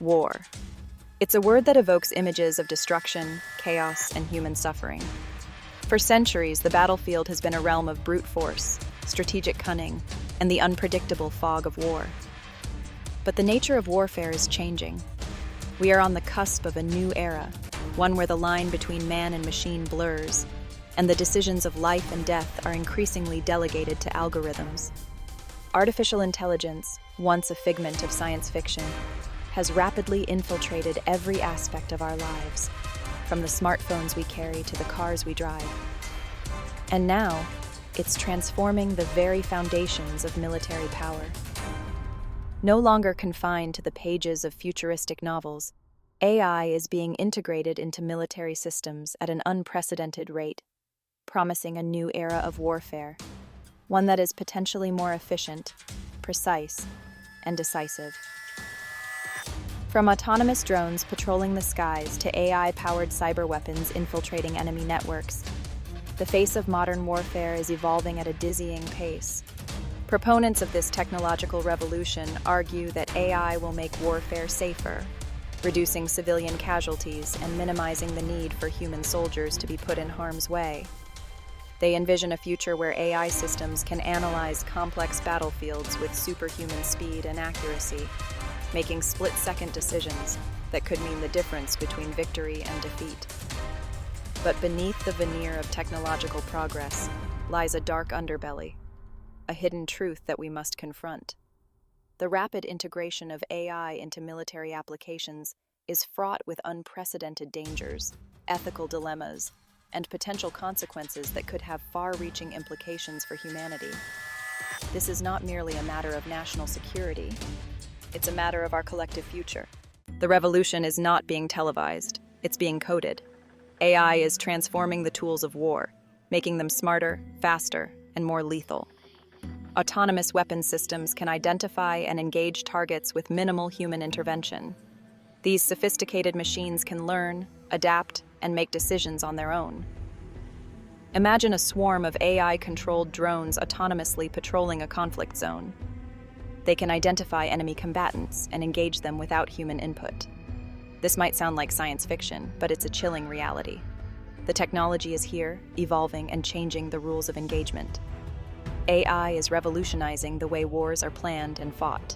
War. It's a word that evokes images of destruction, chaos, and human suffering. For centuries, the battlefield has been a realm of brute force, strategic cunning, and the unpredictable fog of war. But the nature of warfare is changing. We are on the cusp of a new era, one where the line between man and machine blurs, and the decisions of life and death are increasingly delegated to algorithms. Artificial intelligence, once a figment of science fiction, has rapidly infiltrated every aspect of our lives, from the smartphones we carry to the cars we drive. And now, it's transforming the very foundations of military power. No longer confined to the pages of futuristic novels, AI is being integrated into military systems at an unprecedented rate, promising a new era of warfare, one that is potentially more efficient, precise, and decisive. From autonomous drones patrolling the skies to AI-powered cyber weapons infiltrating enemy networks, the face of modern warfare is evolving at a dizzying pace. Proponents of this technological revolution argue that AI will make warfare safer, reducing civilian casualties and minimizing the need for human soldiers to be put in harm's way. They envision a future where AI systems can analyze complex battlefields with superhuman speed and accuracy, making split-second decisions that could mean the difference between victory and defeat. But beneath the veneer of technological progress lies a dark underbelly, a hidden truth that we must confront. The rapid integration of AI into military applications is fraught with unprecedented dangers, ethical dilemmas, and potential consequences that could have far-reaching implications for humanity. This is not merely a matter of national security. It's a matter of our collective future. The revolution is not being televised, it's being coded. AI is transforming the tools of war, making them smarter, faster, and more lethal. Autonomous weapon systems can identify and engage targets with minimal human intervention. These sophisticated machines can learn, adapt, and make decisions on their own. Imagine a swarm of AI-controlled drones autonomously patrolling a conflict zone. They can identify enemy combatants and engage them without human input. This might sound like science fiction, but it's a chilling reality. The technology is here, evolving and changing the rules of engagement. AI is revolutionizing the way wars are planned and fought.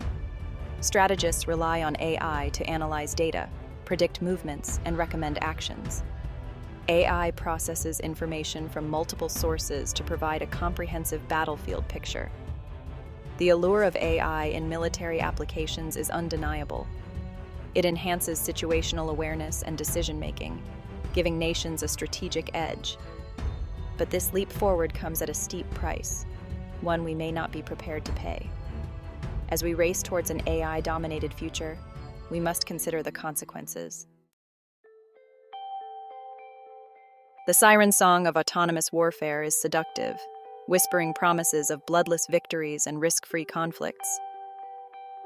Strategists rely on AI to analyze data, predict movements, and recommend actions. AI processes information from multiple sources to provide a comprehensive battlefield picture. The allure of AI in military applications is undeniable. It enhances situational awareness and decision-making, giving nations a strategic edge. But this leap forward comes at a steep price, one we may not be prepared to pay. As we race towards an AI-dominated future, we must consider the consequences. The siren song of autonomous warfare is seductive, whispering promises of bloodless victories and risk-free conflicts.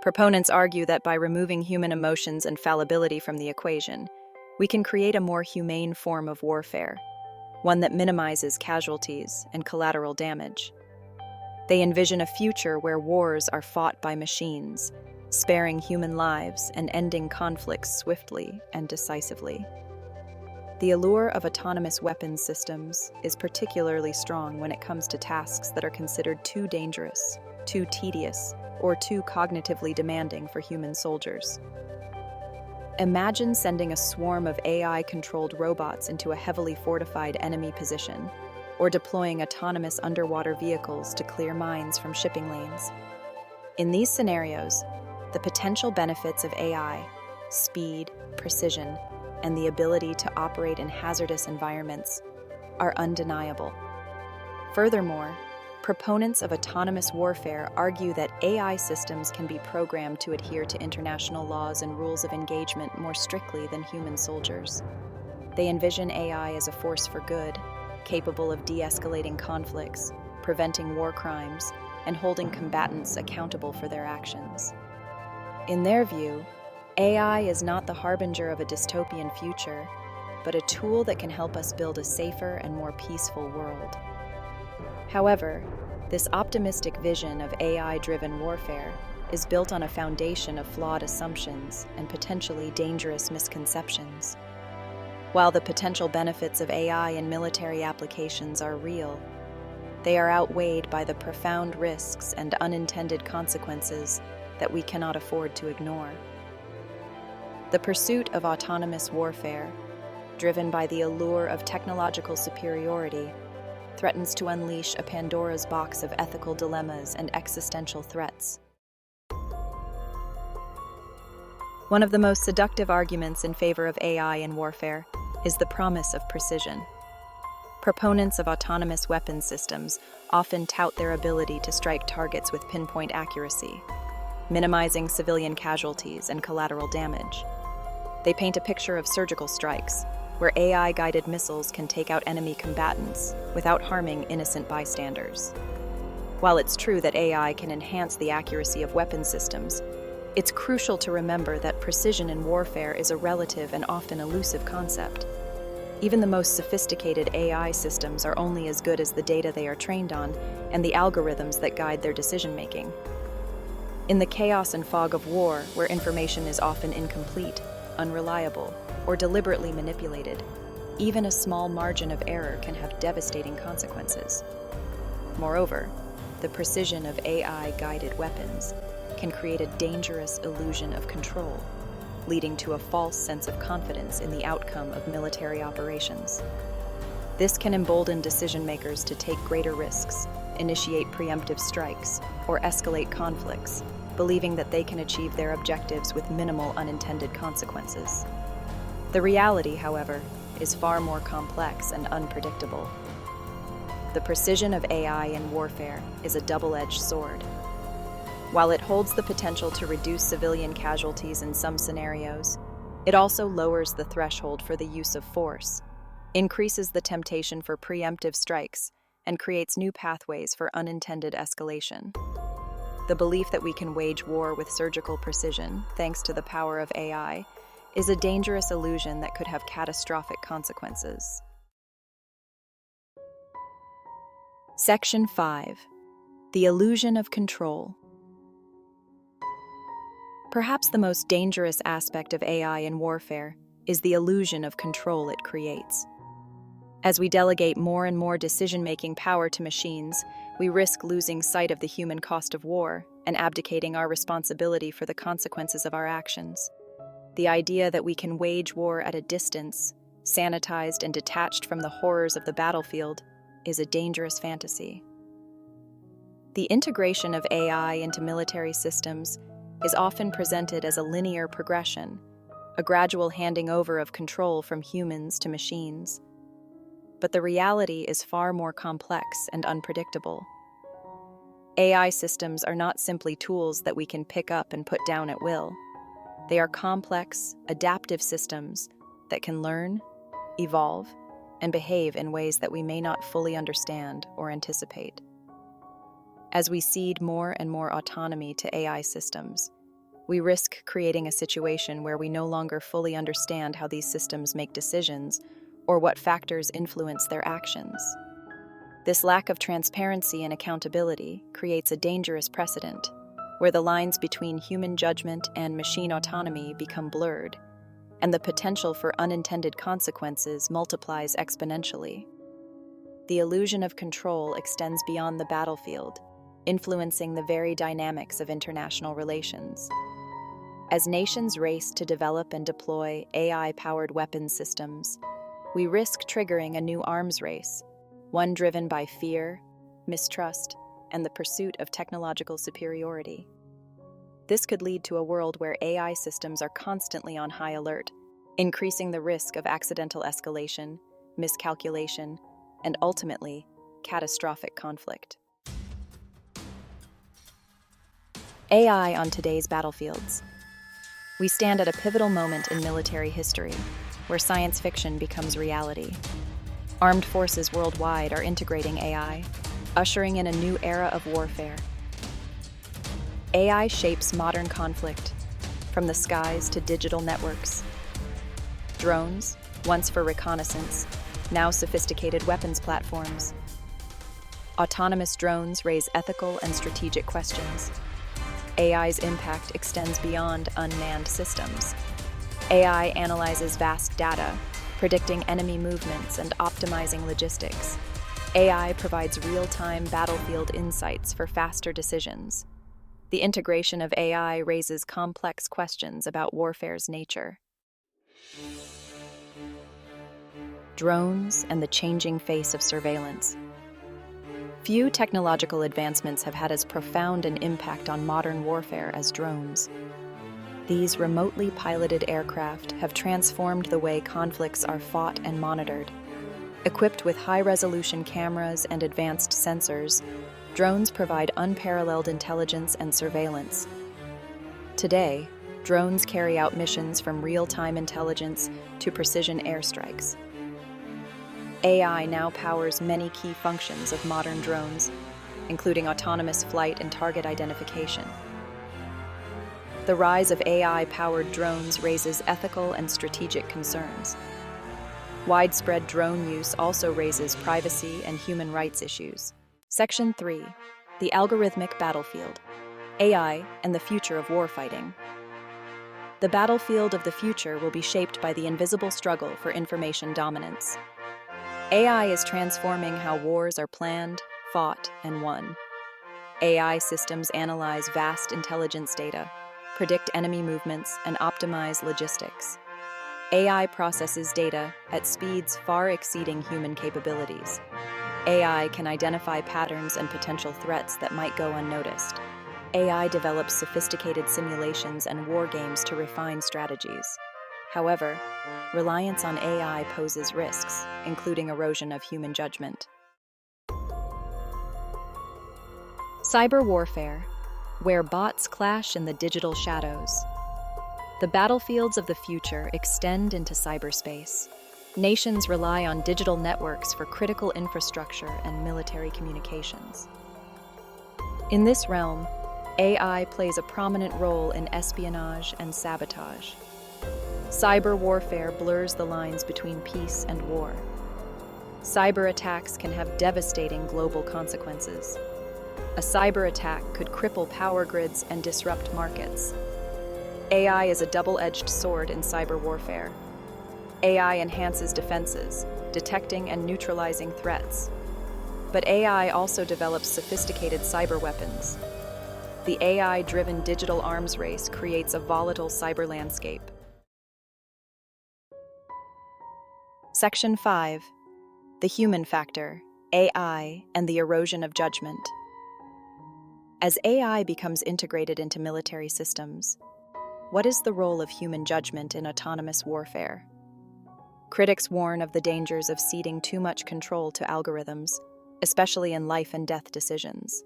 Proponents argue that by removing human emotions and fallibility from the equation, we can create a more humane form of warfare, one that minimizes casualties and collateral damage. They envision a future where wars are fought by machines, sparing human lives and ending conflicts swiftly and decisively. The allure of autonomous weapons systems is particularly strong when it comes to tasks that are considered too dangerous, too tedious, or too cognitively demanding for human soldiers. Imagine sending a swarm of AI-controlled robots into a heavily fortified enemy position, or deploying autonomous underwater vehicles to clear mines from shipping lanes. In these scenarios, the potential benefits of AI, speed, precision, and the ability to operate in hazardous environments are undeniable. Furthermore, proponents of autonomous warfare argue that AI systems can be programmed to adhere to international laws and rules of engagement more strictly than human soldiers. They envision AI as a force for good, capable of de-escalating conflicts, preventing war crimes, and holding combatants accountable for their actions. In their view, AI is not the harbinger of a dystopian future, but a tool that can help us build a safer and more peaceful world. However, this optimistic vision of AI-driven warfare is built on a foundation of flawed assumptions and potentially dangerous misconceptions. While the potential benefits of AI in military applications are real, they are outweighed by the profound risks and unintended consequences that we cannot afford to ignore. The pursuit of autonomous warfare, driven by the allure of technological superiority, threatens to unleash a Pandora's box of ethical dilemmas and existential threats. One of the most seductive arguments in favor of AI in warfare is the promise of precision. Proponents of autonomous weapons systems often tout their ability to strike targets with pinpoint accuracy, minimizing civilian casualties and collateral damage. They paint a picture of surgical strikes, where AI-guided missiles can take out enemy combatants without harming innocent bystanders. While it's true that AI can enhance the accuracy of weapon systems, it's crucial to remember that precision in warfare is a relative and often elusive concept. Even the most sophisticated AI systems are only as good as the data they are trained on and the algorithms that guide their decision-making. In the chaos and fog of war, where information is often incomplete, unreliable, or deliberately manipulated, even a small margin of error can have devastating consequences. Moreover, the precision of AI-guided weapons can create a dangerous illusion of control, leading to a false sense of confidence in the outcome of military operations. This can embolden decision-makers to take greater risks, initiate preemptive strikes, or escalate conflicts, believing that they can achieve their objectives with minimal unintended consequences. The reality, however, is far more complex and unpredictable. The precision of AI in warfare is a double-edged sword. While it holds the potential to reduce civilian casualties in some scenarios, it also lowers the threshold for the use of force, increases the temptation for preemptive strikes, and creates new pathways for unintended escalation. The belief that we can wage war with surgical precision, thanks to the power of AI, is a dangerous illusion that could have catastrophic consequences. Section 5. The Illusion of Control. Perhaps the most dangerous aspect of AI in warfare is the illusion of control it creates. As we delegate more and more decision-making power to machines, we risk losing sight of the human cost of war and abdicating our responsibility for the consequences of our actions. The idea that we can wage war at a distance, sanitized and detached from the horrors of the battlefield, is a dangerous fantasy. The integration of AI into military systems is often presented as a linear progression, a gradual handing over of control from humans to machines. But the reality is far more complex and unpredictable. AI systems are not simply tools that we can pick up and put down at will. They are complex, adaptive systems that can learn, evolve, and behave in ways that we may not fully understand or anticipate. As we cede more and more autonomy to AI systems, we risk creating a situation where we no longer fully understand how these systems make decisions or what factors influence their actions. This lack of transparency and accountability creates a dangerous precedent, where the lines between human judgment and machine autonomy become blurred, and the potential for unintended consequences multiplies exponentially. The illusion of control extends beyond the battlefield, influencing the very dynamics of international relations. As nations race to develop and deploy AI-powered weapons systems, we risk triggering a new arms race, one driven by fear, mistrust, and the pursuit of technological superiority. This could lead to a world where AI systems are constantly on high alert, increasing the risk of accidental escalation, miscalculation, and ultimately, catastrophic conflict. AI on today's battlefields. We stand at a pivotal moment in military history, where science fiction becomes reality. Armed forces worldwide are integrating AI, ushering in a new era of warfare. AI shapes modern conflict, from the skies to digital networks. Drones, once for reconnaissance, now sophisticated weapons platforms. Autonomous drones raise ethical and strategic questions. AI's impact extends beyond unmanned systems. AI analyzes vast data, predicting enemy movements and optimizing logistics. AI provides real-time battlefield insights for faster decisions. The integration of AI raises complex questions about warfare's nature. Drones and the changing face of surveillance. Few technological advancements have had as profound an impact on modern warfare as drones. These remotely piloted aircraft have transformed the way conflicts are fought and monitored. Equipped with high-resolution cameras and advanced sensors, drones provide unparalleled intelligence and surveillance. Today, drones carry out missions from real-time intelligence to precision airstrikes. AI now powers many key functions of modern drones, including autonomous flight and target identification. The rise of AI-powered drones raises ethical and strategic concerns. Widespread drone use also raises privacy and human rights issues. Section 3. The Algorithmic Battlefield. AI and the Future of Warfighting. The battlefield of the future will be shaped by the invisible struggle for information dominance. AI is transforming how wars are planned, fought, and won. AI systems analyze vast intelligence data, predict enemy movements, and optimize logistics. AI processes data at speeds far exceeding human capabilities. AI can identify patterns and potential threats that might go unnoticed. AI develops sophisticated simulations and war games to refine strategies. However, reliance on AI poses risks, including erosion of human judgment. Cyber warfare, where bots clash in the digital shadows. The battlefields of the future extend into cyberspace. Nations rely on digital networks for critical infrastructure and military communications. In this realm, AI plays a prominent role in espionage and sabotage. Cyber warfare blurs the lines between peace and war. Cyber attacks can have devastating global consequences. A cyber attack could cripple power grids and disrupt markets. AI is a double-edged sword in cyber warfare. AI enhances defenses, detecting and neutralizing threats. But AI also develops sophisticated cyber weapons. The AI-driven digital arms race creates a volatile cyber landscape. Section 5. The Human Factor, AI, and the Erosion of Judgment. As AI becomes integrated into military systems, what is the role of human judgment in autonomous warfare? Critics warn of the dangers of ceding too much control to algorithms, especially in life and death decisions.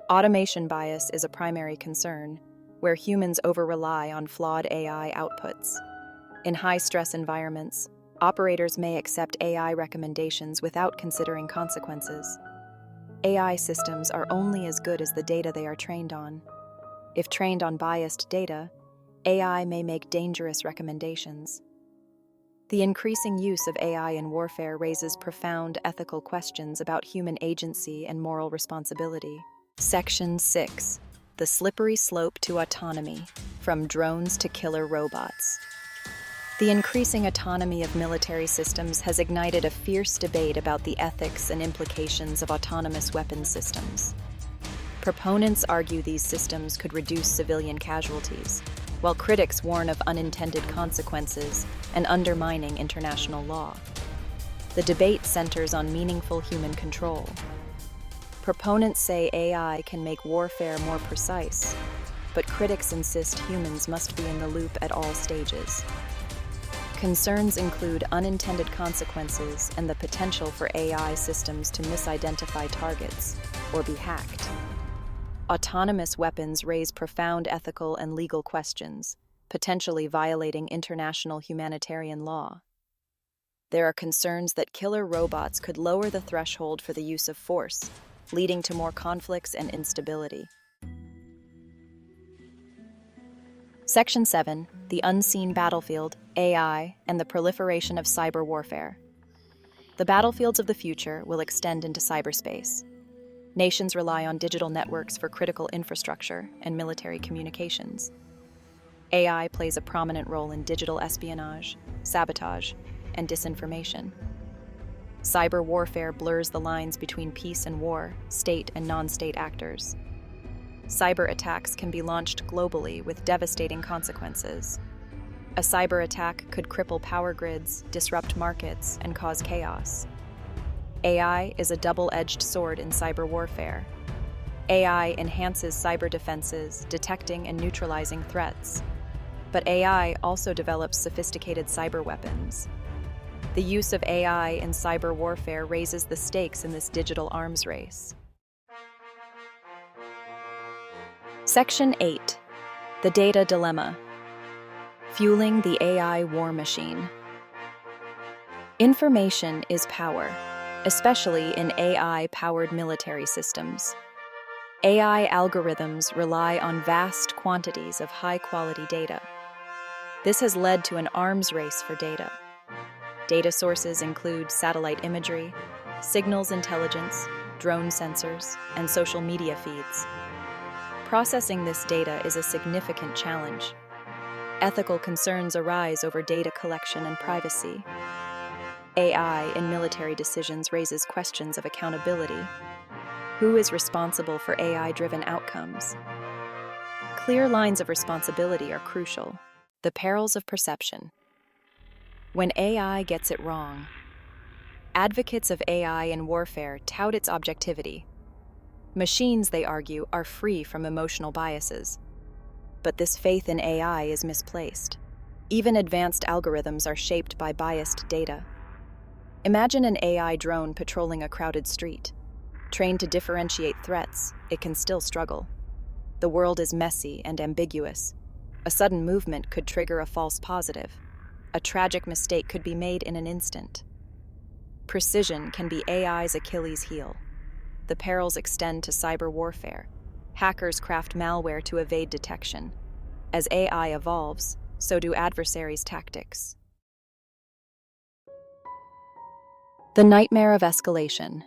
Automation bias is a primary concern, where humans over-rely on flawed AI outputs. In high-stress environments, operators may accept AI recommendations without considering consequences. AI systems are only as good as the data they are trained on. If trained on biased data, AI may make dangerous recommendations. The increasing use of AI in warfare raises profound ethical questions about human agency and moral responsibility. Section 6. The Slippery Slope to Autonomy, from Drones to Killer Robots. The increasing autonomy of military systems has ignited a fierce debate about the ethics and implications of autonomous weapons systems. Proponents argue these systems could reduce civilian casualties, while critics warn of unintended consequences and undermining international law. The debate centers on meaningful human control. Proponents say AI can make warfare more precise, but critics insist humans must be in the loop at all stages. Concerns include unintended consequences and the potential for AI systems to misidentify targets or be hacked. Autonomous weapons raise profound ethical and legal questions, potentially violating international humanitarian law. There are concerns that killer robots could lower the threshold for the use of force, leading to more conflicts and instability. Section 7. The Unseen Battlefield, AI, and the Proliferation of Cyber Warfare. The battlefields of the future will extend into cyberspace. Nations rely on digital networks for critical infrastructure and military communications. AI plays a prominent role in digital espionage, sabotage, and disinformation. Cyber warfare blurs the lines between peace and war, state and non-state actors. Cyber attacks can be launched globally with devastating consequences. A cyber attack could cripple power grids, disrupt markets, and cause chaos. AI is a double-edged sword in cyber warfare. AI enhances cyber defenses, detecting and neutralizing threats. But AI also develops sophisticated cyber weapons. The use of AI in cyber warfare raises the stakes in this digital arms race. Section 8. The Data Dilemma. Fueling the AI War Machine. Information is power, especially in AI-powered military systems. AI algorithms rely on vast quantities of high-quality data. This has led to an arms race for data. Data sources include satellite imagery, signals intelligence, drone sensors, and social media feeds. Processing this data is a significant challenge. Ethical concerns arise over data collection and privacy. AI in military decisions raises questions of accountability. Who is responsible for AI-driven outcomes? Clear lines of responsibility are crucial. The perils of perception. When AI gets it wrong. Advocates of AI in warfare tout its objectivity. Machines, they argue, are free from emotional biases. But this faith in AI is misplaced. Even advanced algorithms are shaped by biased data. Imagine an AI drone patrolling a crowded street. Trained to differentiate threats, it can still struggle. The world is messy and ambiguous. A sudden movement could trigger a false positive. A tragic mistake could be made in an instant. Precision can be AI's Achilles heel. The perils extend to cyber warfare. Hackers craft malware to evade detection. As AI evolves, so do adversaries' tactics. The nightmare of escalation.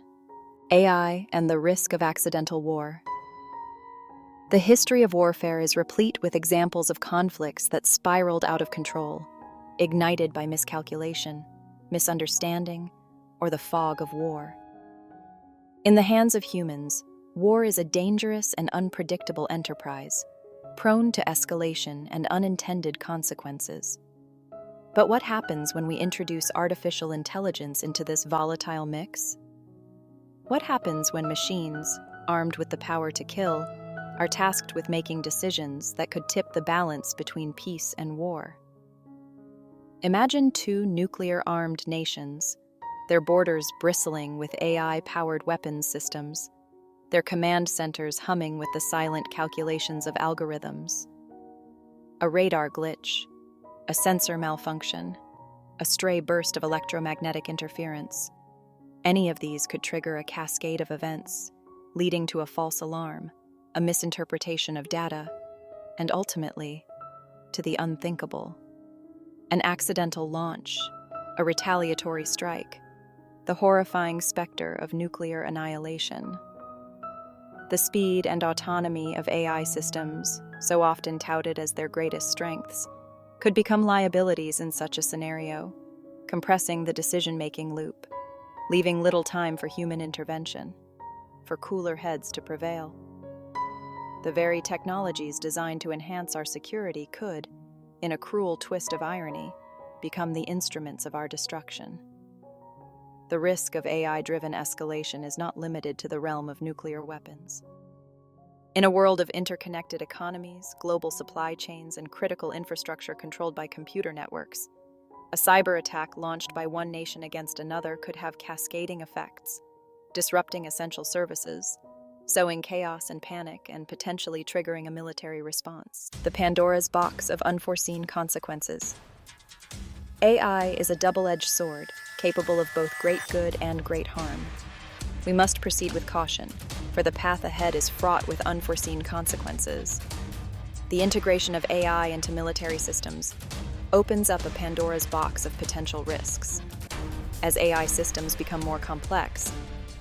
AI and the risk of accidental war. The history of warfare is replete with examples of conflicts that spiraled out of control, ignited by miscalculation, misunderstanding, or the fog of war. In the hands of humans, war is a dangerous and unpredictable enterprise, prone to escalation and unintended consequences. But what happens when we introduce artificial intelligence into this volatile mix? What happens when machines, armed with the power to kill, are tasked with making decisions that could tip the balance between peace and war? Imagine two nuclear-armed nations, their borders bristling with AI-powered weapons systems, their command centers humming with the silent calculations of algorithms. A radar glitch, a sensor malfunction, a stray burst of electromagnetic interference. Any of these could trigger a cascade of events, leading to a false alarm, a misinterpretation of data, and ultimately, to the unthinkable. An accidental launch, a retaliatory strike, the horrifying specter of nuclear annihilation. The speed and autonomy of AI systems, so often touted as their greatest strengths, could become liabilities in such a scenario, compressing the decision-making loop, leaving little time for human intervention, for cooler heads to prevail. The very technologies designed to enhance our security could, in a cruel twist of irony, become the instruments of our destruction. The risk of AI-driven escalation is not limited to the realm of nuclear weapons. In a world of interconnected economies, global supply chains, and critical infrastructure controlled by computer networks, a cyber attack launched by one nation against another could have cascading effects, disrupting essential services, sowing chaos and panic, and potentially triggering a military response. The Pandora's box of unforeseen consequences. AI is a double-edged sword, capable of both great good and great harm. We must proceed with caution, for the path ahead is fraught with unforeseen consequences. The integration of AI into military systems opens up a Pandora's box of potential risks. As AI systems become more complex,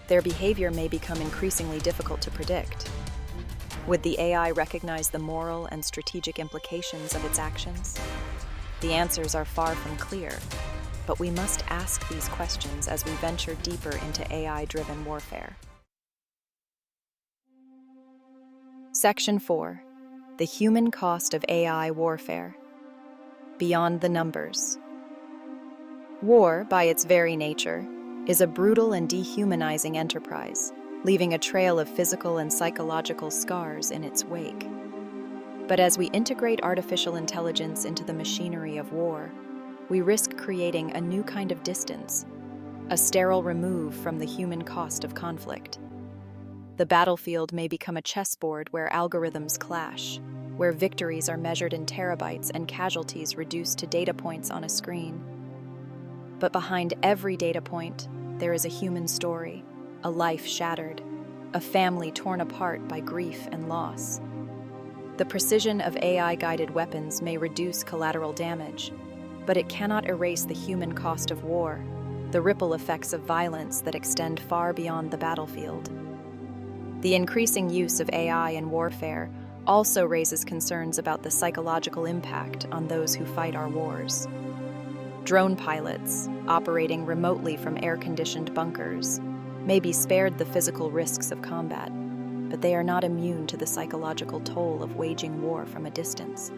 their behavior may become increasingly difficult to predict. Would the AI recognize the moral and strategic implications of its actions? The answers are far from clear, but we must ask these questions as we venture deeper into AI-driven warfare. Section 4. The Human Cost of AI Warfare. Beyond the Numbers. War, by its very nature, is a brutal and dehumanizing enterprise, leaving a trail of physical and psychological scars in its wake. But as we integrate artificial intelligence into the machinery of war, we risk creating a new kind of distance, a sterile remove from the human cost of conflict. The battlefield may become a chessboard where algorithms clash, where victories are measured in terabytes and casualties reduced to data points on a screen. But behind every data point, there is a human story, a life shattered, a family torn apart by grief and loss. The precision of AI-guided weapons may reduce collateral damage, but it cannot erase the human cost of war, the ripple effects of violence that extend far beyond the battlefield. The increasing use of AI in warfare also raises concerns about the psychological impact on those who fight our wars. Drone pilots, operating remotely from air-conditioned bunkers, may be spared the physical risks of combat, but they are not immune to the psychological toll of waging war from a distance.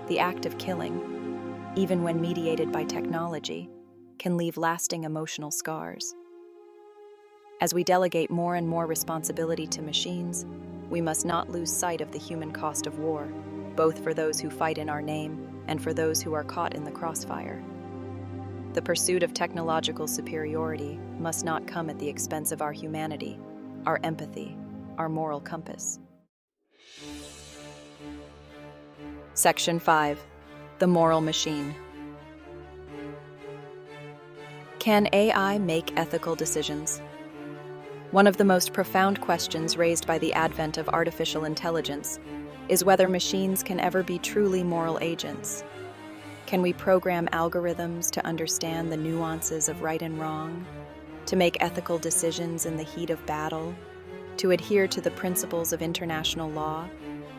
The act of killing, even when mediated by technology, can leave lasting emotional scars. As we delegate more and more responsibility to machines, we must not lose sight of the human cost of war, both for those who fight in our name and for those who are caught in the crossfire. The pursuit of technological superiority must not come at the expense of our humanity, our empathy, our moral compass. Section 5. The Moral Machine. Can AI make ethical decisions? One of the most profound questions raised by the advent of artificial intelligence is whether machines can ever be truly moral agents. Can we program algorithms to understand the nuances of right and wrong, to make ethical decisions in the heat of battle, to adhere to the principles of international law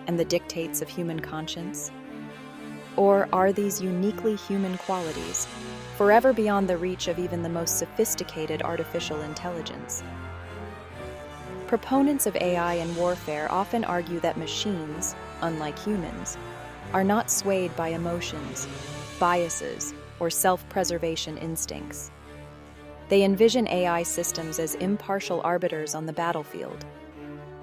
and the dictates of human conscience? Or are these uniquely human qualities forever beyond the reach of even the most sophisticated artificial intelligence? Proponents of AI in warfare often argue that machines, unlike humans, are not swayed by emotions, biases, or self-preservation instincts. They envision AI systems as impartial arbiters on the battlefield,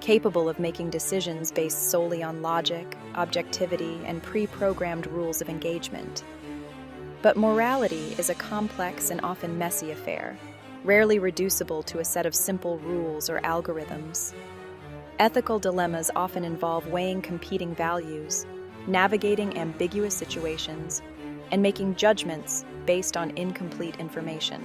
capable of making decisions based solely on logic, objectivity, and pre-programmed rules of engagement. But morality is a complex and often messy affair, rarely reducible to a set of simple rules or algorithms. Ethical dilemmas often involve weighing competing values, navigating ambiguous situations, and making judgments based on incomplete information.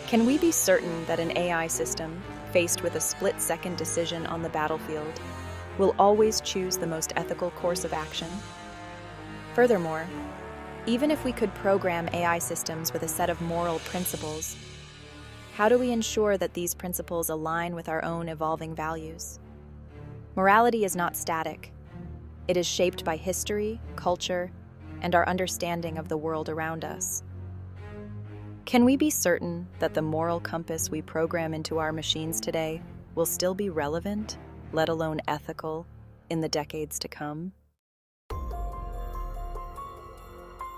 Can we be certain that an AI system, faced with a split-second decision on the battlefield, will always choose the most ethical course of action? Furthermore, even if we could program AI systems with a set of moral principles, how do we ensure that these principles align with our own evolving values? Morality is not static. It is shaped by history, culture, and our understanding of the world around us. Can we be certain that the moral compass we program into our machines today will still be relevant, let alone ethical, in the decades to come?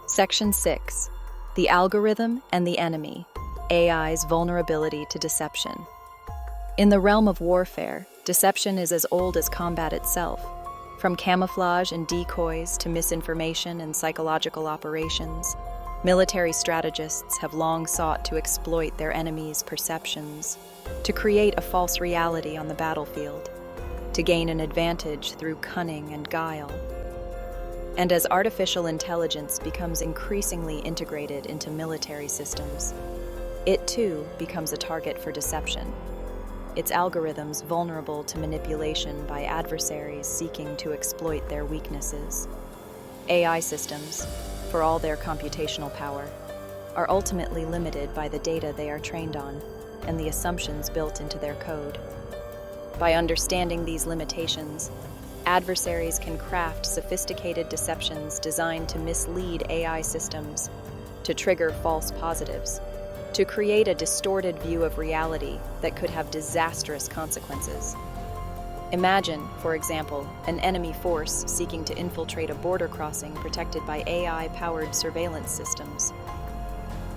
Section 6. The Algorithm and the Enemy, AI's Vulnerability to Deception. In the realm of warfare, deception is as old as combat itself. From camouflage and decoys to misinformation and psychological operations, military strategists have long sought to exploit their enemies' perceptions, to create a false reality on the battlefield, to gain an advantage through cunning and guile. And as artificial intelligence becomes increasingly integrated into military systems, it too becomes a target for deception, its algorithms vulnerable to manipulation by adversaries seeking to exploit their weaknesses. AI systems, for all their computational power, are ultimately limited by the data they are trained on, and the assumptions built into their code. By understanding these limitations, adversaries can craft sophisticated deceptions designed to mislead AI systems, to trigger false positives, to create a distorted view of reality that could have disastrous consequences. Imagine, for example, an enemy force seeking to infiltrate a border crossing protected by AI-powered surveillance systems.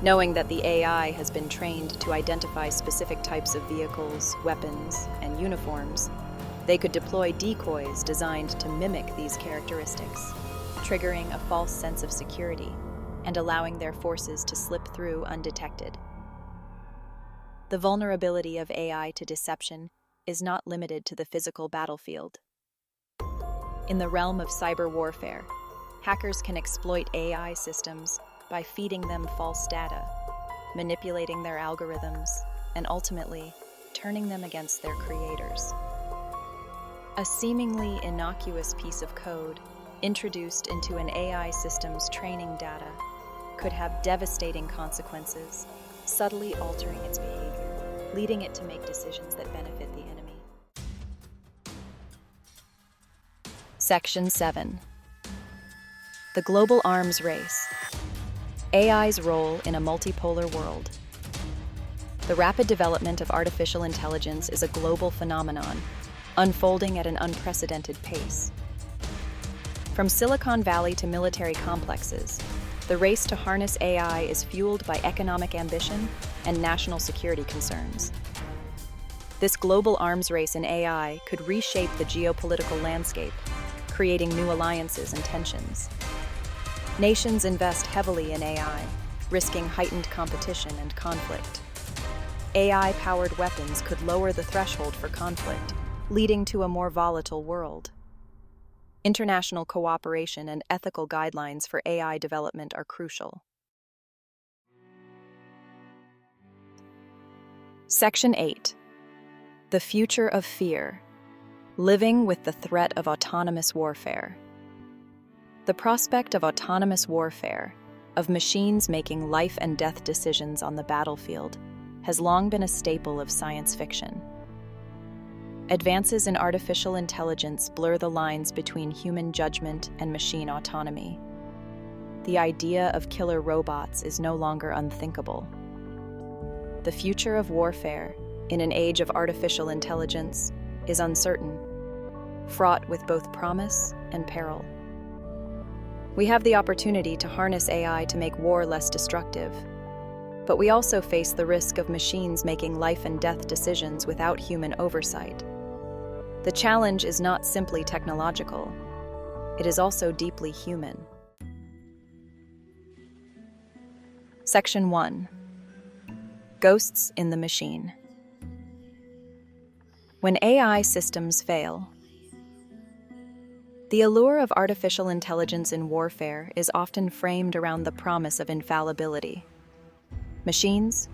Knowing that the AI has been trained to identify specific types of vehicles, weapons, and uniforms, they could deploy decoys designed to mimic these characteristics, triggering a false sense of security and allowing their forces to slip through undetected. The vulnerability of AI to deception is not limited to the physical battlefield. In the realm of cyber warfare, hackers can exploit AI systems by feeding them false data, manipulating their algorithms, and ultimately turning them against their creators. A seemingly innocuous piece of code introduced into an AI system's training data could have devastating consequences, subtly altering its behavior, leading it to make decisions that benefit the enemy. Section 7. The Global Arms Race. AI's role in a multipolar world. The rapid development of artificial intelligence is a global phenomenon, unfolding at an unprecedented pace. From Silicon Valley to military complexes, the race to harness AI is fueled by economic ambition and national security concerns. This global arms race in AI could reshape the geopolitical landscape, creating new alliances and tensions. Nations invest heavily in AI, risking heightened competition and conflict. AI-powered weapons could lower the threshold for conflict, leading to a more volatile world. International cooperation and ethical guidelines for AI development are crucial. Section 8. The Future of Fear. Living with the threat of autonomous warfare. The prospect of autonomous warfare, of machines making life and death decisions on the battlefield, has long been a staple of science fiction. Advances in artificial intelligence blur the lines between human judgment and machine autonomy. The idea of killer robots is no longer unthinkable. The future of warfare, in an age of artificial intelligence, is uncertain, fraught with both promise and peril. We have the opportunity to harness AI to make war less destructive, but we also face the risk of machines making life and death decisions without human oversight. The challenge is not simply technological, it is also deeply human. Section 1. Ghosts in the Machine. When AI systems fail. The allure of artificial intelligence in warfare is often framed around the promise of infallibility. Machines,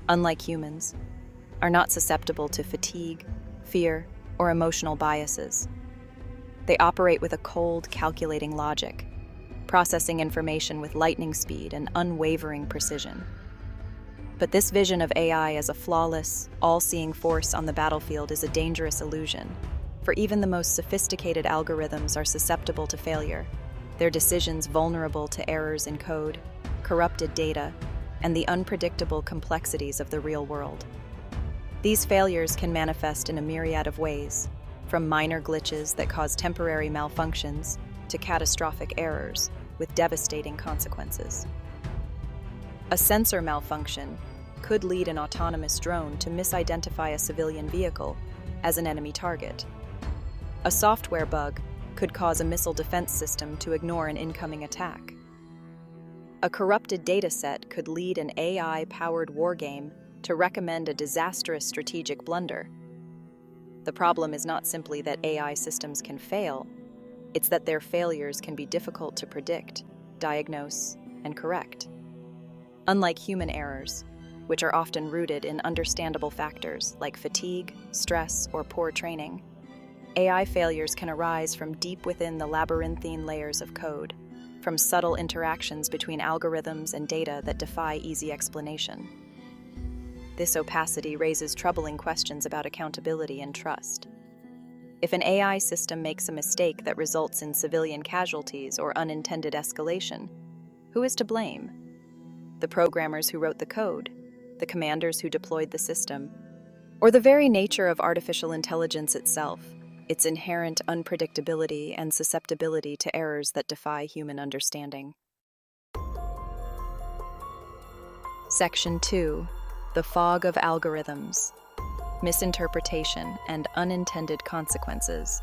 unlike humans, are not susceptible to fatigue, fear, or emotional biases. They operate with a cold, calculating logic, processing information with lightning speed and unwavering precision. But this vision of AI as a flawless, all-seeing force on the battlefield is a dangerous illusion, for even the most sophisticated algorithms are susceptible to failure, their decisions vulnerable to errors in code, corrupted data, and the unpredictable complexities of the real world. These failures can manifest in a myriad of ways, from minor glitches that cause temporary malfunctions to catastrophic errors with devastating consequences. A sensor malfunction could lead an autonomous drone to misidentify a civilian vehicle as an enemy target. A software bug could cause a missile defense system to ignore an incoming attack. A corrupted dataset could lead an AI-powered wargame to recommend a disastrous strategic blunder. The problem is not simply that AI systems can fail, it's that their failures can be difficult to predict, diagnose, and correct. Unlike human errors, which are often rooted in understandable factors like fatigue, stress, or poor training, AI failures can arise from deep within the labyrinthine layers of code, from subtle interactions between algorithms and data that defy easy explanation. This opacity raises troubling questions about accountability and trust. If an AI system makes a mistake that results in civilian casualties or unintended escalation, who is to blame? The programmers who wrote the code, the commanders who deployed the system, or the very nature of artificial intelligence itself, its inherent unpredictability and susceptibility to errors that defy human understanding? Section 2. The Fog of Algorithms, Misinterpretation and Unintended Consequences.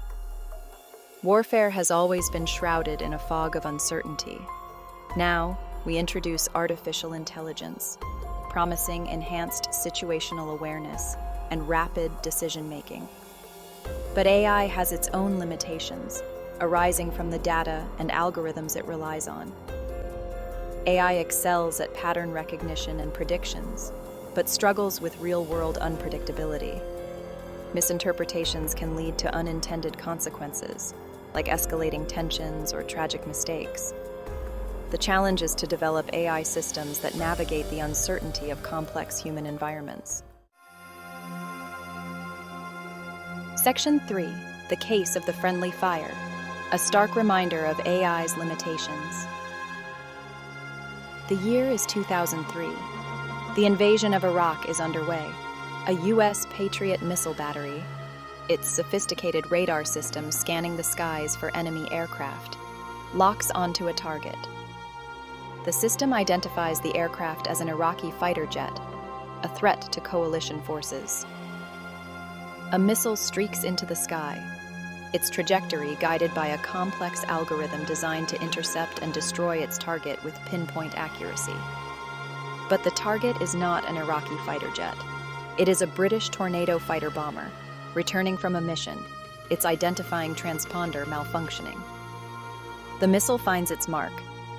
Warfare has always been shrouded in a fog of uncertainty. Now, we introduce artificial intelligence, promising enhanced situational awareness and rapid decision-making. But AI has its own limitations, arising from the data and algorithms it relies on. AI excels at pattern recognition and predictions, but struggles with real-world unpredictability. Misinterpretations can lead to unintended consequences, like escalating tensions or tragic mistakes. The challenge is to develop AI systems that navigate the uncertainty of complex human environments. Section 3. The Case of the Friendly Fire, a stark reminder of AI's limitations. The year is 2003. The invasion of Iraq is underway. A U.S. Patriot missile battery, its sophisticated radar system scanning the skies for enemy aircraft, locks onto a target. The system identifies the aircraft as an Iraqi fighter jet, a threat to coalition forces. A missile streaks into the sky, its trajectory guided by a complex algorithm designed to intercept and destroy its target with pinpoint accuracy. But the target is not an Iraqi fighter jet. It is a British Tornado fighter bomber, returning from a mission, its identifying transponder malfunctioning. The missile finds its mark,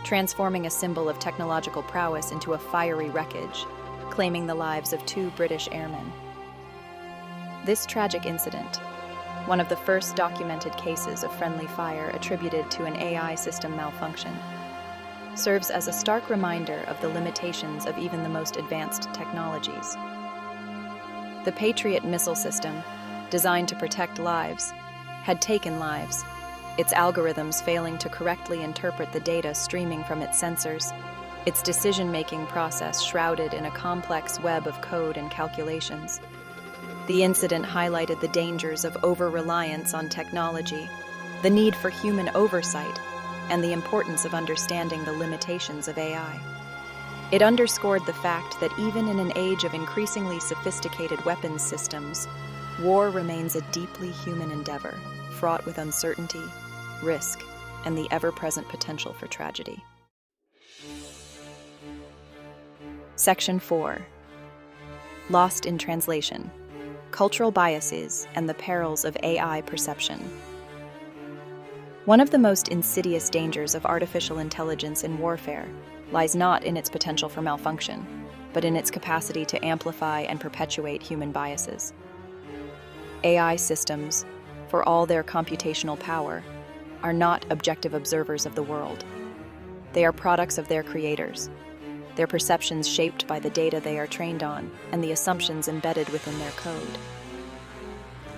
transforming a symbol of technological prowess into a fiery wreckage, claiming the lives of 2 British airmen. This tragic incident, one of the first documented cases of friendly fire attributed to an AI system malfunction, serves as a stark reminder of the limitations of even the most advanced technologies. The Patriot missile system, designed to protect lives, had taken lives, its algorithms failing to correctly interpret the data streaming from its sensors, its decision-making process shrouded in a complex web of code and calculations. The incident highlighted the dangers of over-reliance on technology, the need for human oversight, and the importance of understanding the limitations of AI. It underscored the fact that even in an age of increasingly sophisticated weapons systems, war remains a deeply human endeavor, fraught with uncertainty, risk, and the ever-present potential for tragedy. Section 4. Lost in Translation, Cultural Biases and the Perils of AI Perception. One of the most insidious dangers of artificial intelligence in warfare lies not in its potential for malfunction, but in its capacity to amplify and perpetuate human biases. AI systems, for all their computational power, are not objective observers of the world. They are products of their creators, their perceptions shaped by the data they are trained on and the assumptions embedded within their code.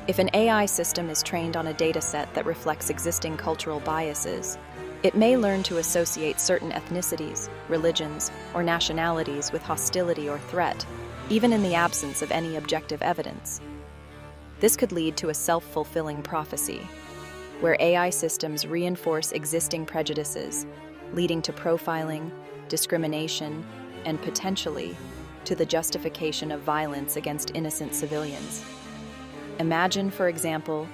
If an AI system is trained on a dataset that reflects existing cultural biases, it may learn to associate certain ethnicities, religions, or nationalities with hostility or threat, even in the absence of any objective evidence. This could lead to a self-fulfilling prophecy, where AI systems reinforce existing prejudices, leading to profiling, discrimination, and potentially to the justification of violence against innocent civilians. Imagine, for example,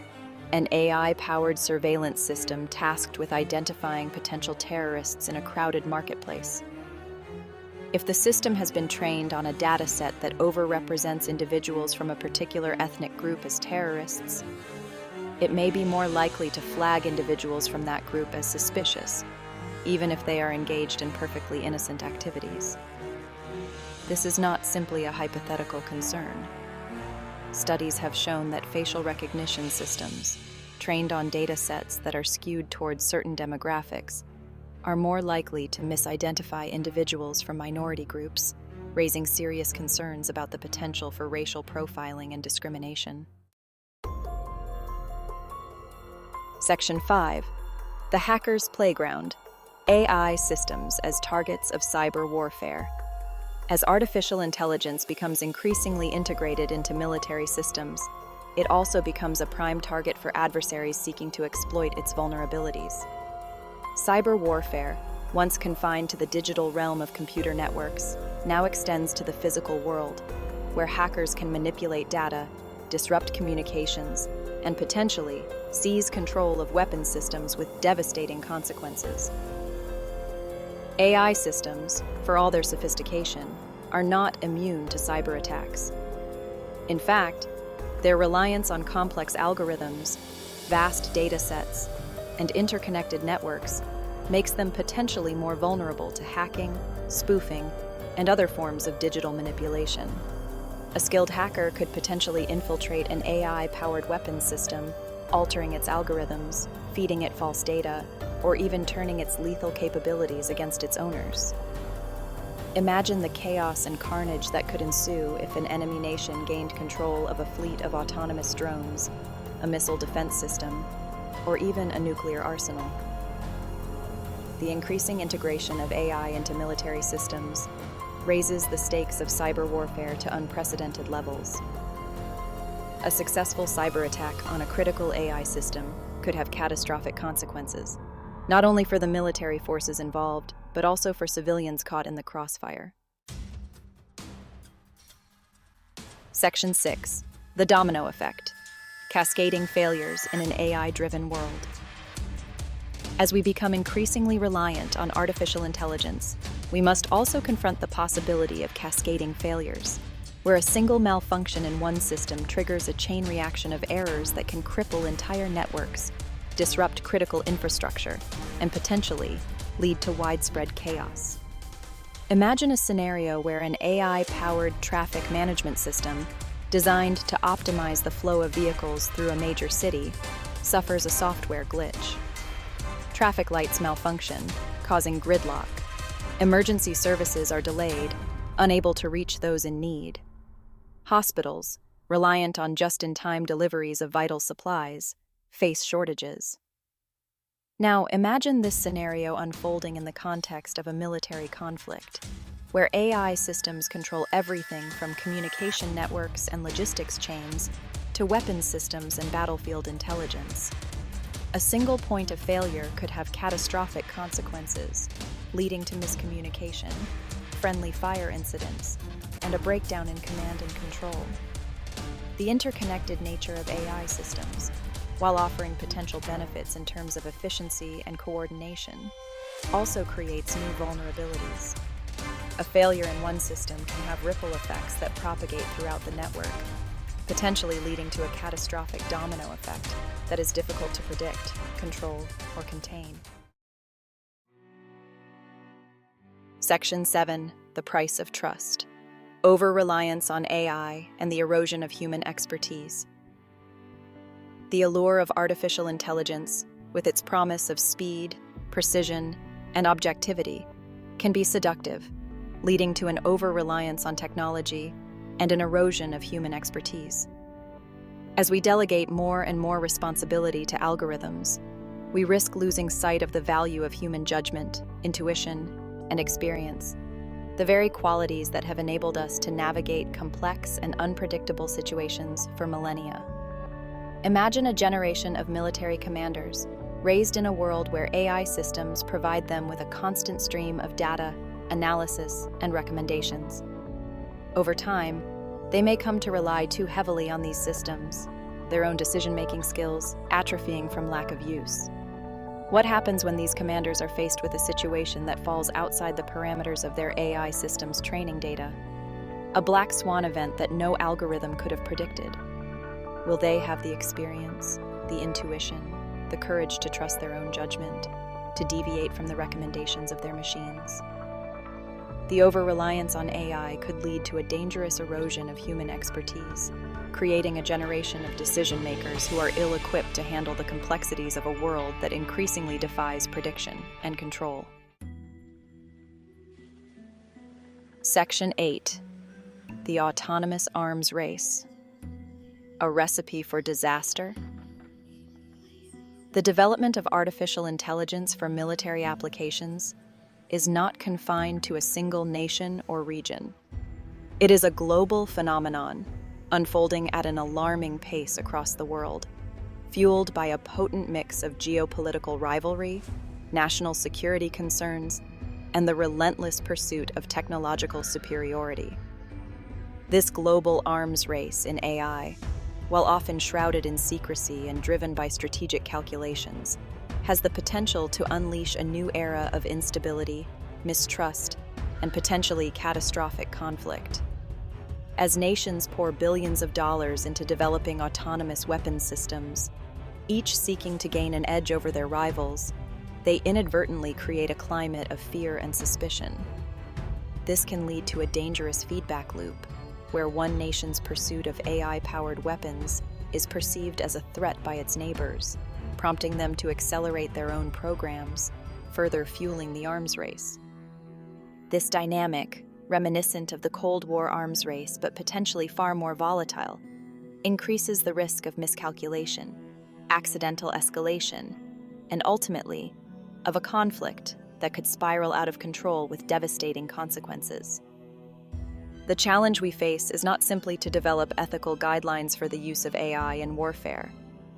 an AI-powered surveillance system tasked with identifying potential terrorists in a crowded marketplace. If the system has been trained on a dataset that overrepresents individuals from a particular ethnic group as terrorists, it may be more likely to flag individuals from that group as suspicious, even if they are engaged in perfectly innocent activities. This is not simply a hypothetical concern. Studies have shown that facial recognition systems, trained on data sets that are skewed towards certain demographics, are more likely to misidentify individuals from minority groups, raising serious concerns about the potential for racial profiling and discrimination. Section 5. The Hacker's Playground. AI systems as targets of cyber warfare. As artificial intelligence becomes increasingly integrated into military systems, it also becomes a prime target for adversaries seeking to exploit its vulnerabilities. Cyber warfare, once confined to the digital realm of computer networks, now extends to the physical world, where hackers can manipulate data, disrupt communications, and potentially seize control of weapons systems with devastating consequences. AI systems, for all their sophistication, are not immune to cyber attacks. In fact, their reliance on complex algorithms, vast data sets, and interconnected networks makes them potentially more vulnerable to hacking, spoofing, and other forms of digital manipulation. A skilled hacker could potentially infiltrate an AI-powered weapons system, altering its algorithms, feeding it false data, or even turning its lethal capabilities against its owners. Imagine the chaos and carnage that could ensue if an enemy nation gained control of a fleet of autonomous drones, a missile defense system, or even a nuclear arsenal. The increasing integration of AI into military systems raises the stakes of cyber warfare to unprecedented levels. A successful cyber attack on a critical AI system could have catastrophic consequences, not only for the military forces involved, but also for civilians caught in the crossfire. Section 6. The Domino Effect. Cascading Failures in an AI-driven world. As we become increasingly reliant on artificial intelligence, we must also confront the possibility of cascading failures, where a single malfunction in one system triggers a chain reaction of errors that can cripple entire networks, disrupt critical infrastructure, and potentially lead to widespread chaos. Imagine a scenario where an AI-powered traffic management system, designed to optimize the flow of vehicles through a major city, suffers a software glitch. Traffic lights malfunction, causing gridlock. Emergency services are delayed, unable to reach those in need. Hospitals, reliant on just-in-time deliveries of vital supplies, face shortages. Now, imagine this scenario unfolding in the context of a military conflict, where AI systems control everything from communication networks and logistics chains to weapons systems and battlefield intelligence. A single point of failure could have catastrophic consequences, leading to miscommunication, friendly fire incidents, and a breakdown in command and control. The interconnected nature of AI systems, while offering potential benefits in terms of efficiency and coordination, also creates new vulnerabilities. A failure in one system can have ripple effects that propagate throughout the network, potentially leading to a catastrophic domino effect that is difficult to predict, control, or contain. Section 7. The Price of Trust. Over-Reliance on AI and the erosion of human expertise. The allure of artificial intelligence, with its promise of speed, precision, and objectivity, can be seductive, leading to an over-reliance on technology and an erosion of human expertise. As we delegate more and more responsibility to algorithms, we risk losing sight of the value of human judgment, intuition, and experience, the very qualities that have enabled us to navigate complex and unpredictable situations for millennia. Imagine a generation of military commanders raised in a world where AI systems provide them with a constant stream of data, analysis, and recommendations. Over time, they may come to rely too heavily on these systems, their own decision-making skills atrophying from lack of use. What happens when these commanders are faced with a situation that falls outside the parameters of their AI system's training data? A black swan event that no algorithm could have predicted. Will they have the experience, the intuition, the courage to trust their own judgment, to deviate from the recommendations of their machines? The over-reliance on AI could lead to a dangerous erosion of human expertise, creating a generation of decision-makers who are ill-equipped to handle the complexities of a world that increasingly defies prediction and control. Section 8. The Autonomous Arms Race. A Recipe for Disaster. The development of artificial intelligence for military applications is not confined to a single nation or region. It is a global phenomenon, unfolding at an alarming pace across the world, fueled by a potent mix of geopolitical rivalry, national security concerns, and the relentless pursuit of technological superiority. This global arms race in AI, while often shrouded in secrecy and driven by strategic calculations, has the potential to unleash a new era of instability, mistrust, and potentially catastrophic conflict. As nations pour billions of dollars into developing autonomous weapons systems, each seeking to gain an edge over their rivals, they inadvertently create a climate of fear and suspicion. This can lead to a dangerous feedback loop, where one nation's pursuit of AI-powered weapons is perceived as a threat by its neighbors, prompting them to accelerate their own programs, further fueling the arms race. This dynamic, reminiscent of the Cold War arms race but potentially far more volatile, increases the risk of miscalculation, accidental escalation, and ultimately, of a conflict that could spiral out of control with devastating consequences. The challenge we face is not simply to develop ethical guidelines for the use of AI in warfare,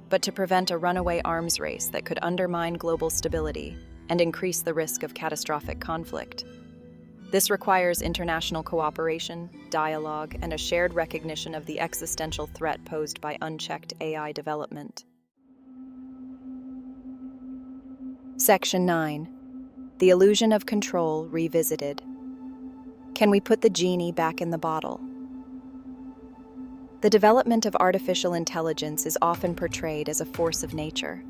but to prevent a runaway arms race that could undermine global stability and increase the risk of catastrophic conflict. This requires international cooperation, dialogue, and a shared recognition of the existential threat posed by unchecked AI development. Section 9. The Illusion of Control Revisited. Can we put the genie back in the bottle? The development of artificial intelligence is often portrayed as a force of nature,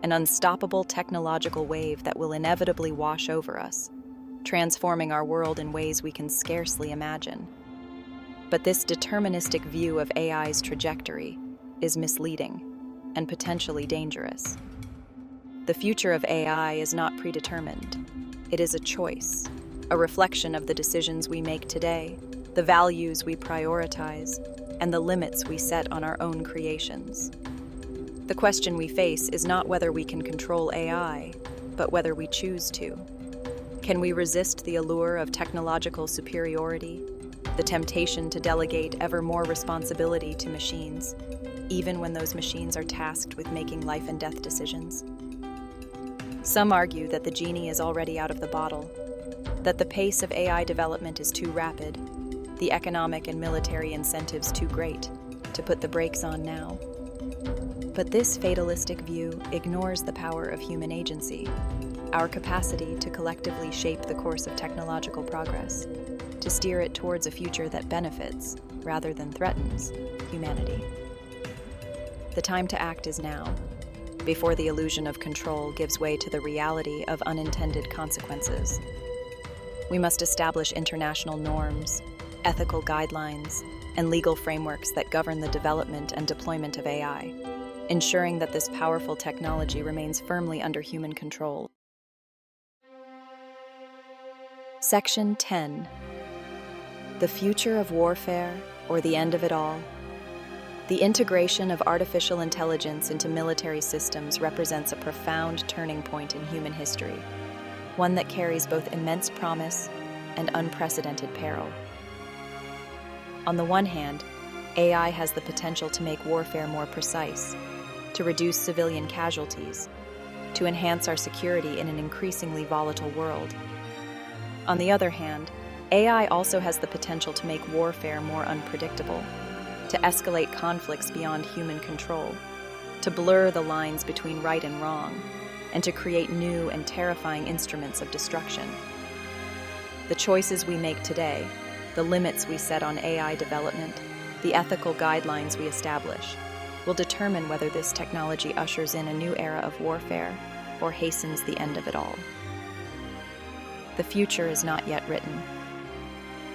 an unstoppable technological wave that will inevitably wash over us, transforming our world in ways we can scarcely imagine. But this deterministic view of AI's trajectory is misleading and potentially dangerous. The future of AI is not predetermined. It is a choice, a reflection of the decisions we make today, the values we prioritize, and the limits we set on our own creations. The question we face is not whether we can control AI, but whether we choose to. Can we resist the allure of technological superiority, the temptation to delegate ever more responsibility to machines, even when those machines are tasked with making life and death decisions? Some argue that the genie is already out of the bottle, that the pace of AI development is too rapid, the economic and military incentives too great to put the brakes on now. But this fatalistic view ignores the power of human agency, our capacity to collectively shape the course of technological progress, to steer it towards a future that benefits, rather than threatens, humanity. The time to act is now, before the illusion of control gives way to the reality of unintended consequences. We must establish international norms, ethical guidelines, and legal frameworks that govern the development and deployment of AI, ensuring that this powerful technology remains firmly under human control. Section 10. The Future of Warfare, or the End of It All. The integration of artificial intelligence into military systems represents a profound turning point in human history, one that carries both immense promise and unprecedented peril. On the one hand, AI has the potential to make warfare more precise, to reduce civilian casualties, to enhance our security in an increasingly volatile world. On the other hand, AI also has the potential to make warfare more unpredictable, to escalate conflicts beyond human control, to blur the lines between right and wrong, and to create new and terrifying instruments of destruction. The choices we make today, the limits we set on AI development, the ethical guidelines we establish, will determine whether this technology ushers in a new era of warfare or hastens the end of it all. The future is not yet written.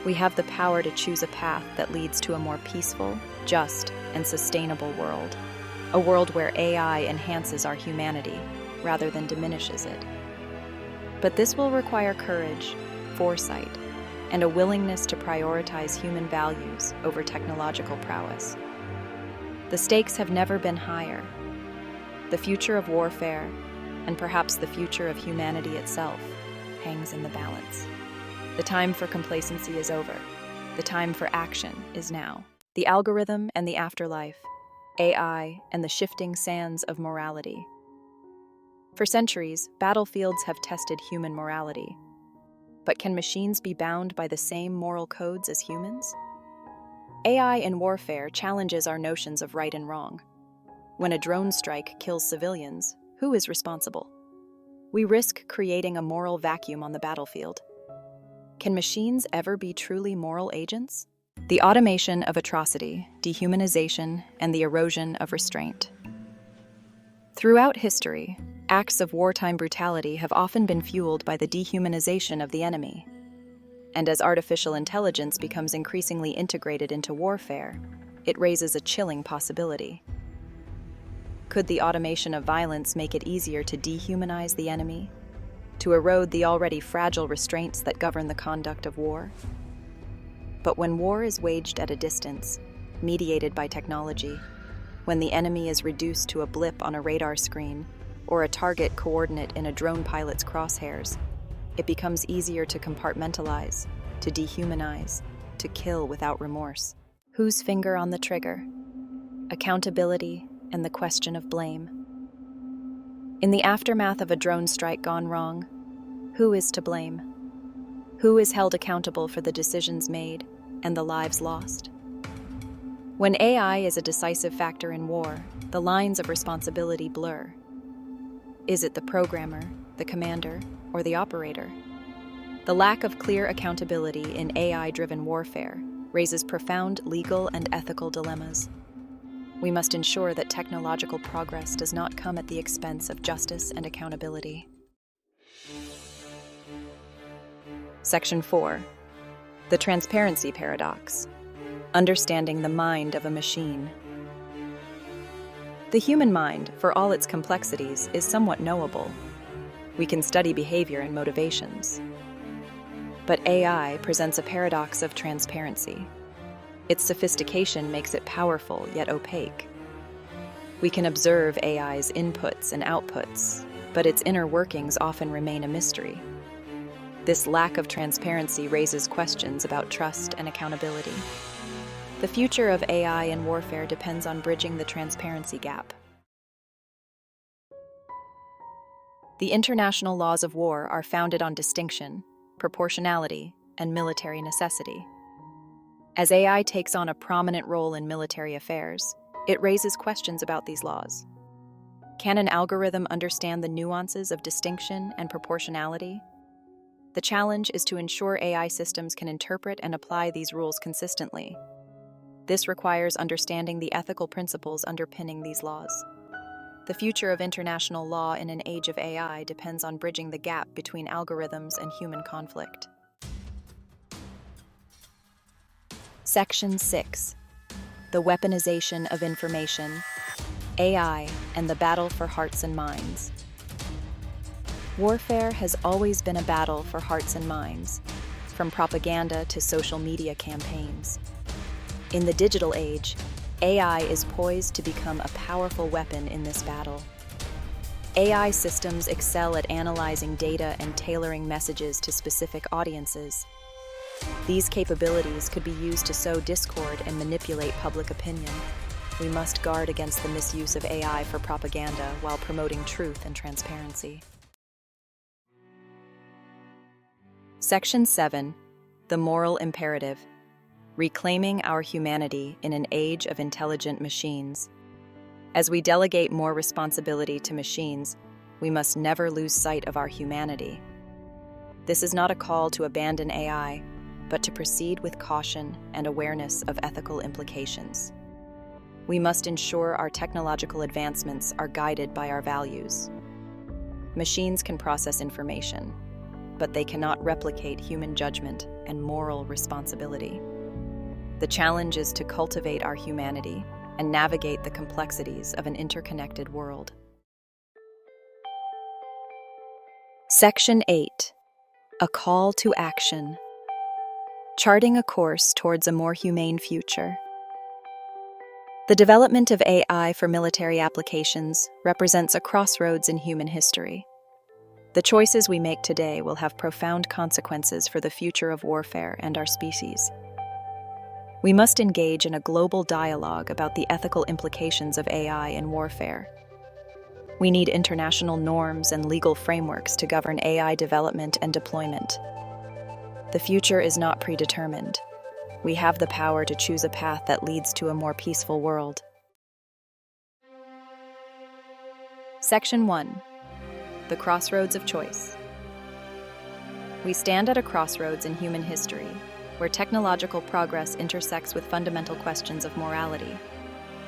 We have the power to choose a path that leads to a more peaceful, just, and sustainable world. A world where AI enhances our humanity rather than diminishes it. But this will require courage, foresight, and a willingness to prioritize human values over technological prowess. The stakes have never been higher. The future of warfare, and perhaps the future of humanity itself, hangs in the balance. The time for complacency is over. The time for action is now. The algorithm and the afterlife, AI and the shifting sands of morality. For centuries, battlefields have tested human morality. But can machines be bound by the same moral codes as humans? AI in warfare challenges our notions of right and wrong. When a drone strike kills civilians, who is responsible? We risk creating a moral vacuum on the battlefield. Can machines ever be truly moral agents? The automation of atrocity, dehumanization, and the erosion of restraint. Throughout history, acts of wartime brutality have often been fueled by the dehumanization of the enemy. And as artificial intelligence becomes increasingly integrated into warfare, it raises a chilling possibility. Could the automation of violence make it easier to dehumanize the enemy, to erode the already fragile restraints that govern the conduct of war? But when war is waged at a distance, mediated by technology, when the enemy is reduced to a blip on a radar screen or a target coordinate in a drone pilot's crosshairs, it becomes easier to compartmentalize, to dehumanize, to kill without remorse. Whose finger on the trigger? Accountability and the question of blame. In the aftermath of a drone strike gone wrong, who is to blame? Who is held accountable for the decisions made and the lives lost? When AI is a decisive factor in war, the lines of responsibility blur. Is it the programmer, the commander, or the operator? The lack of clear accountability in AI-driven warfare raises profound legal and ethical dilemmas. We must ensure that technological progress does not come at the expense of justice and accountability. Section 4. The Transparency Paradox. Understanding the mind of a machine. The human mind, for all its complexities, is somewhat knowable. We can study behavior and motivations. But AI presents a paradox of transparency. Its sophistication makes it powerful yet opaque. We can observe AI's inputs and outputs, but its inner workings often remain a mystery. This lack of transparency raises questions about trust and accountability. The future of AI in warfare depends on bridging the transparency gap. The international laws of war are founded on distinction, proportionality, and military necessity. As AI takes on a prominent role in military affairs, it raises questions about these laws. Can an algorithm understand the nuances of distinction and proportionality? The challenge is to ensure AI systems can interpret and apply these rules consistently. This requires understanding the ethical principles underpinning these laws. The future of international law in an age of AI depends on bridging the gap between algorithms and human conflict. Section 6. The Weaponization of Information, AI, and the Battle for Hearts and Minds. Warfare has always been a battle for hearts and minds, from propaganda to social media campaigns. In the digital age, AI is poised to become a powerful weapon in this battle. AI systems excel at analyzing data and tailoring messages to specific audiences. These capabilities could be used to sow discord and manipulate public opinion. We must guard against the misuse of AI for propaganda while promoting truth and transparency. Section 7. The Moral Imperative. Reclaiming our humanity in an age of intelligent machines. As we delegate more responsibility to machines, we must never lose sight of our humanity. This is not a call to abandon AI, but to proceed with caution and awareness of ethical implications. We must ensure our technological advancements are guided by our values. Machines can process information, but they cannot replicate human judgment and moral responsibility. The challenge is to cultivate our humanity and navigate the complexities of an interconnected world. Section 8. A Call to Action. charting a course towards a more humane future. The development of AI for military applications represents a crossroads in human history. The choices we make today will have profound consequences for the future of warfare and our species. We must engage in a global dialogue about the ethical implications of AI in warfare. We need international norms and legal frameworks to govern AI development and deployment. The future is not predetermined. We have the power to choose a path that leads to a more peaceful world. Section 1. The Crossroads of Choice. We stand at a crossroads in human history, where technological progress intersects with fundamental questions of morality.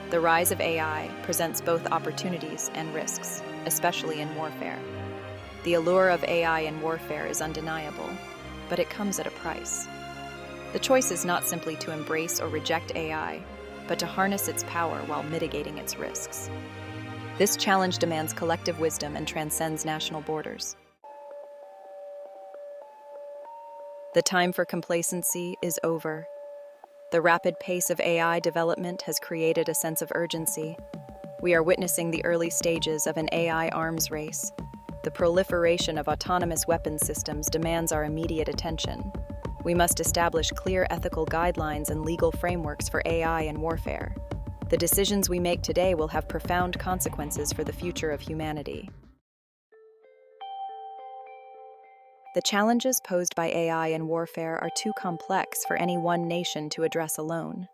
The rise of AI presents both opportunities and risks, especially in warfare. The allure of AI in warfare is undeniable, but it comes at a price. The choice is not simply to embrace or reject AI, but to harness its power while mitigating its risks. This challenge demands collective wisdom and transcends national borders. The time for complacency is over. The rapid pace of AI development has created a sense of urgency. We are witnessing the early stages of an AI arms race. The proliferation of autonomous weapons systems demands our immediate attention. We must establish clear ethical guidelines and legal frameworks for AI in warfare. The decisions we make today will have profound consequences for the future of humanity. The challenges posed by AI in warfare are too complex for any one nation to address alone.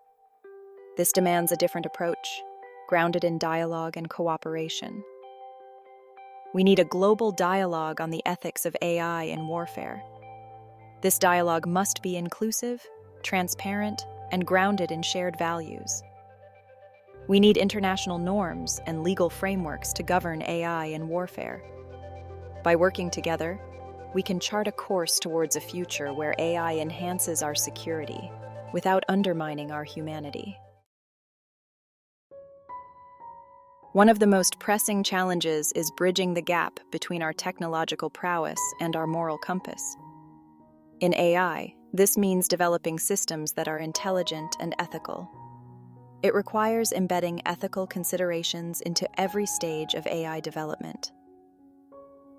This demands a different approach, grounded in dialogue and cooperation. We need a global dialogue on the ethics of AI in warfare. This dialogue must be inclusive, transparent, and grounded in shared values. We need international norms and legal frameworks to govern AI in warfare. By working together, we can chart a course towards a future where AI enhances our security without undermining our humanity. One of the most pressing challenges is bridging the gap between our technological prowess and our moral compass. In AI, this means developing systems that are intelligent and ethical. It requires embedding ethical considerations into every stage of AI development.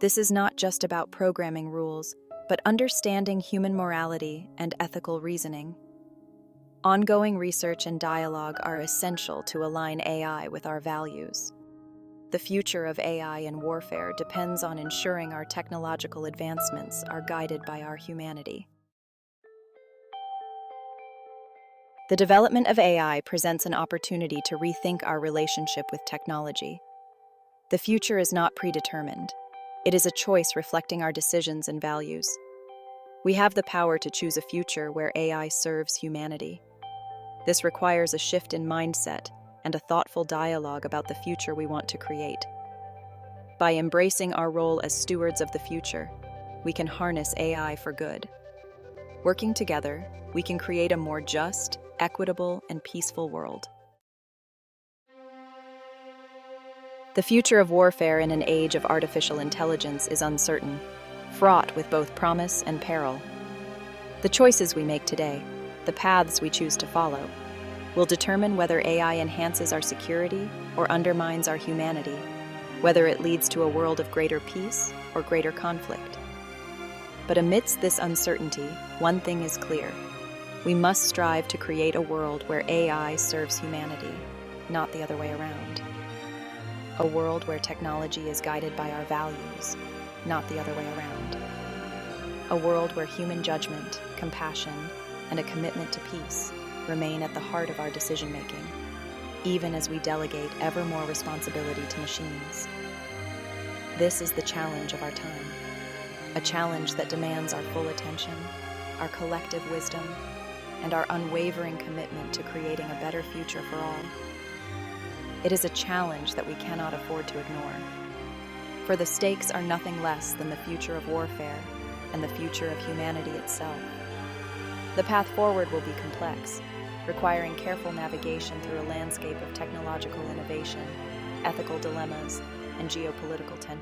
This is not just about programming rules, but understanding human morality and ethical reasoning. Ongoing research and dialogue are essential to align AI with our values. The future of AI in warfare depends on ensuring our technological advancements are guided by our humanity. The development of AI presents an opportunity to rethink our relationship with technology. The future is not predetermined. It is a choice reflecting our decisions and values. We have the power to choose a future where AI serves humanity. This requires a shift in mindset and a thoughtful dialogue about the future we want to create. By embracing our role as stewards of the future, we can harness AI for good. Working together, we can create a more just, equitable, and peaceful world. The future of warfare in an age of artificial intelligence is uncertain, fraught with both promise and peril. The choices we make today, the paths we choose to follow, will determine whether AI enhances our security or undermines our humanity, whether it leads to a world of greater peace or greater conflict. But amidst this uncertainty, one thing is clear. We must strive to create a world where AI serves humanity, not the other way around. A world where technology is guided by our values, not the other way around. A world where human judgment, compassion, and a commitment to peace remain at the heart of our decision-making, even as we delegate ever more responsibility to machines. This is the challenge of our time, a challenge that demands our full attention, our collective wisdom, and our unwavering commitment to creating a better future for all. It is a challenge that we cannot afford to ignore, for the stakes are nothing less than the future of warfare and the future of humanity itself. The path forward will be complex, requiring careful navigation through a landscape of technological innovation, ethical dilemmas, and geopolitical tension.